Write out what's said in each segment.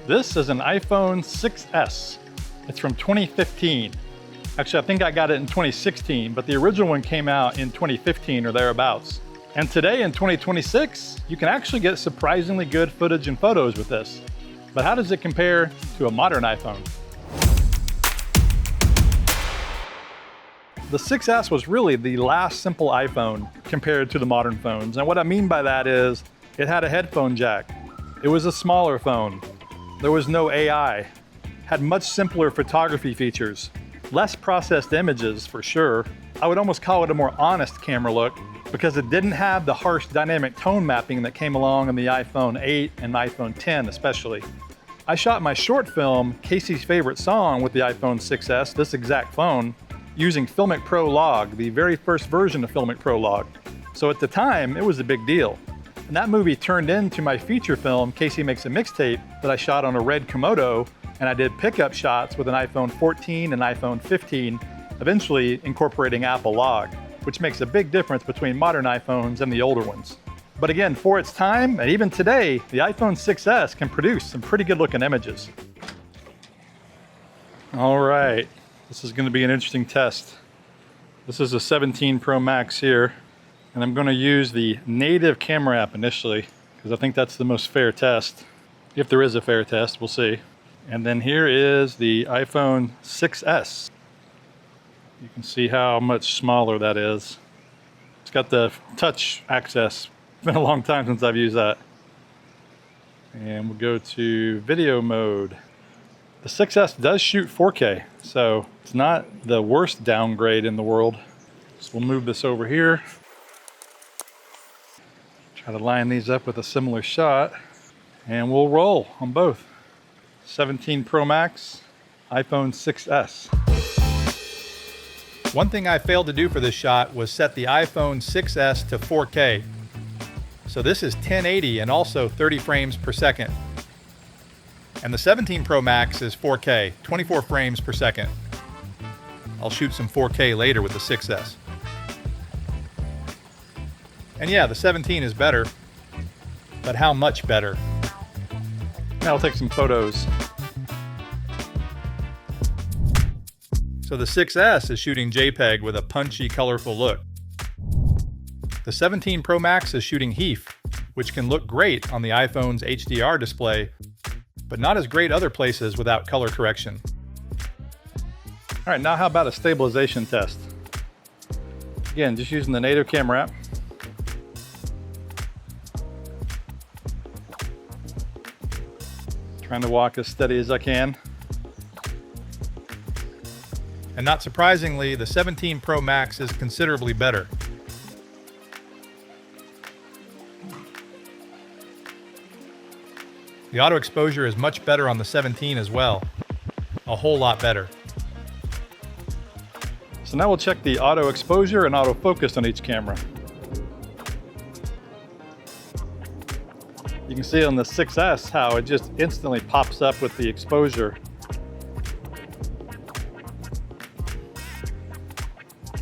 This is an iPhone 6S. It's from 2015. Actually, I think I got it in 2016, but the original one came out in 2015 or thereabouts. And today in 2026, you can actually get surprisingly good footage and photos with this. But how does it compare to a modern iPhone? The 6S was really the last simple iPhone compared to the modern phones. And what I mean by that is it had a headphone jack. It was a smaller phone. There was no AI. Had much simpler photography features. Less processed images for sure. I would almost call it a more honest camera look because it didn't have the harsh dynamic tone mapping that came along in the iPhone 8 and iPhone 10 especially. I shot my short film, Casey's Favorite Song, with the iPhone 6S, this exact phone, using Filmic Pro Log, the very first version of Filmic Pro Log. So at the time, it was a big deal. And that movie turned into my feature film, Casey Makes a Mixtape, that I shot on a red Komodo, and I did pickup shots with an iPhone 14 and iPhone 15, eventually incorporating Apple Log, which makes a big difference between modern iPhones and the older ones. But again, for its time, and even today, the iPhone 6S can produce some pretty good looking images. All right, this is gonna be an interesting test. This is a 17 Pro Max here, and I'm gonna use the native camera app initially, because I think that's the most fair test. If there is a fair test, we'll see. And then here is the iPhone 6S. You can see how much smaller that is. It's got the touch access. It's been a long time since I've used that. And we'll go to video mode. The 6S does shoot 4K, so it's not the worst downgrade in the world. So we'll move this over here. Try to line these up with a similar shot, and we'll roll on both. 17 Pro Max, iPhone 6S. One thing I failed to do for this shot was set the iPhone 6S to 4K. So this is 1080 and also 30 frames per second. And the 17 Pro Max is 4K, 24 frames per second. I'll shoot some 4K later with the 6S. And yeah, the 17 is better, but how much better? Now I'll take some photos. So the 6S is shooting JPEG with a punchy, colorful look. The 17 Pro Max is shooting HEIF, which can look great on the iPhone's HDR display, but not as great other places without color correction. All right, now how about a stabilization test? Again, just using the native camera app. Trying to walk as steady as I can. And not surprisingly, the 17 Pro Max is considerably better. The auto exposure is much better on the 17 as well. A whole lot better. So now we'll check the auto exposure and auto focus on each camera. You can see on the 6S how it just instantly pops up with the exposure.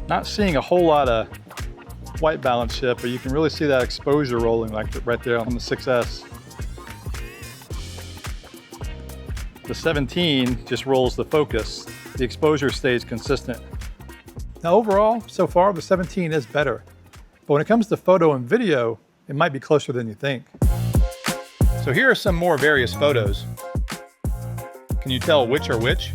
Not seeing a whole lot of white balance yet, but you can really see that exposure rolling like right there on the 6S. The 17 just rolls the focus. The exposure stays consistent. Now overall, so far the 17 is better. But when it comes to photo and video, it might be closer than you think. So here are some more various photos. Can you tell which are which?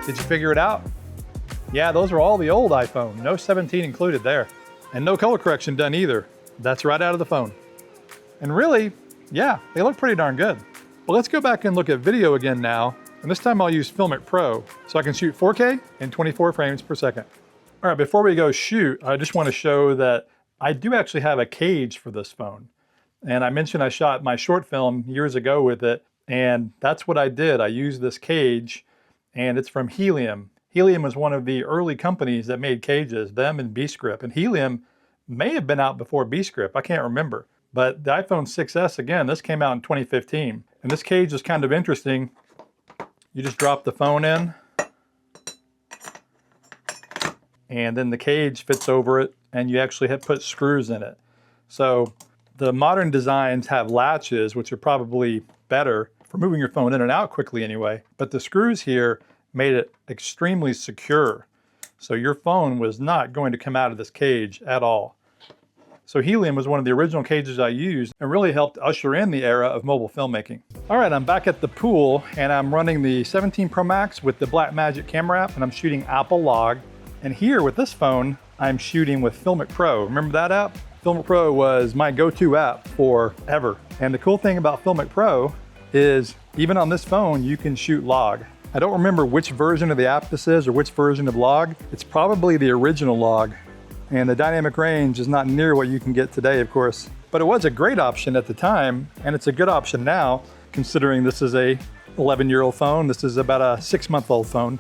Did you figure it out? Yeah, those are all the old iPhone. No 17 included there. And no color correction done either. That's right out of the phone. And really, yeah, they look pretty darn good. Well, let's go back and look at video again now. And this time I'll use Filmic Pro so I can shoot 4K and 24 frames per second. All right, before we go shoot, I just want to show that I do actually have a cage for this phone. And I mentioned I shot my short film years ago with it, and that's what I did. I used this cage, and it's from Helium. Helium was one of the early companies that made cages, them and B-Script. And Helium may have been out before B-Script, I can't remember. But the iPhone 6S, again, this came out in 2015. And this cage is kind of interesting. You just drop the phone in, and then the cage fits over it, and you actually have put screws in it. So the modern designs have latches, which are probably better for moving your phone in and out quickly anyway. But the screws here made it extremely secure. So your phone was not going to come out of this cage at all. So Helium was one of the original cages I used and really helped usher in the era of mobile filmmaking. All right, I'm back at the pool and I'm running the 17 Pro Max with the Blackmagic camera app, and I'm shooting Apple Log. And here with this phone, I'm shooting with Filmic Pro. Remember that app? Filmic Pro was my go-to app forever. And the cool thing about Filmic Pro is even on this phone, you can shoot Log. I don't remember which version of the app this is or which version of Log. It's probably the original Log. And the dynamic range is not near what you can get today, of course. But it was a great option at the time, and it's a good option now, considering this is a 11-year-old phone. This is about a 6-month-old phone.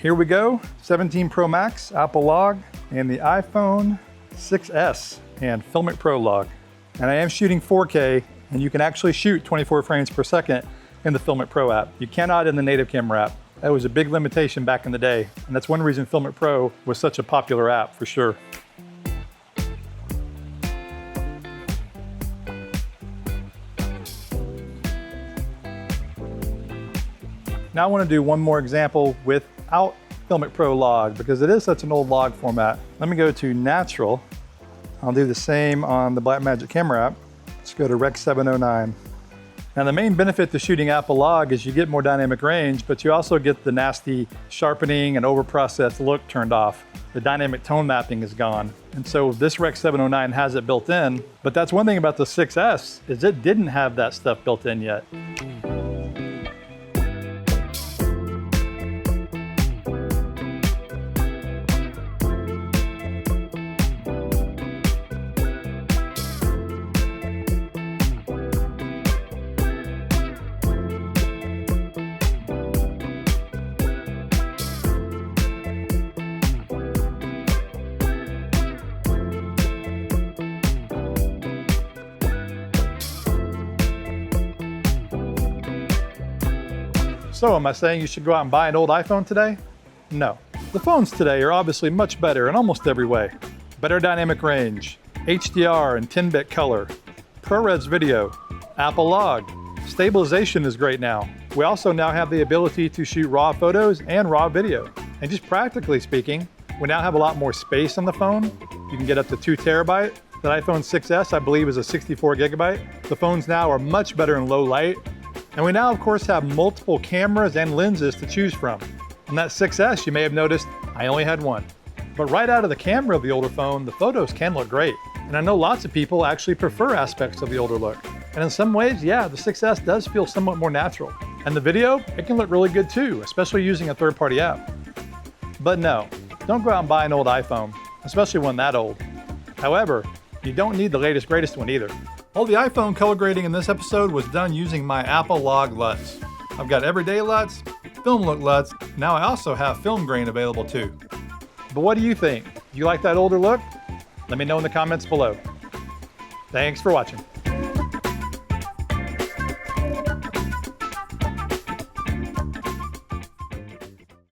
Here we go, 17 Pro Max, Apple Log, and the iPhone 6S, and Filmic Pro Log. And I am shooting 4K, and you can actually shoot 24 frames per second in the Filmic Pro app. You cannot in the native camera app. That was a big limitation back in the day, and that's one reason Filmic Pro was such a popular app for sure. Now I want to do one more example without Filmic Pro Log because it is such an old log format. Let me go to Natural. I'll do the same on the Blackmagic camera app. Let's go to Rec 709. Now the main benefit to shooting Apple Log is you get more dynamic range, but you also get the nasty sharpening and overprocessed look turned off. The dynamic tone mapping is gone. And so this Rec 709 has it built in, but that's one thing about the 6S is it didn't have that stuff built in yet. So am I saying you should go out and buy an old iPhone today? No. The phones today are obviously much better in almost every way. Better dynamic range, HDR and 10-bit color, ProRes video, Apple Log. Stabilization is great now. We also now have the ability to shoot raw photos and raw video. And just practically speaking, we now have a lot more space on the phone. You can get up to 2 terabyte. That iPhone 6S, I believe, is a 64 gigabyte. The phones now are much better in low light. And we now, of course, have multiple cameras and lenses to choose from. On that 6S, you may have noticed I only had one. But right out of the camera of the older phone, the photos can look great. And I know lots of people actually prefer aspects of the older look. And in some ways, yeah, the 6S does feel somewhat more natural. And the video, it can look really good too, especially using a third-party app. But no, don't go out and buy an old iPhone, especially one that old. However, you don't need the latest, greatest one either. All the iPhone color grading in this episode was done using my Apple Log LUTs. I've got everyday LUTs, film look LUTs, now I also have film grain available too. But what do you think? Do you like that older look? Let me know in the comments below. Thanks for watching.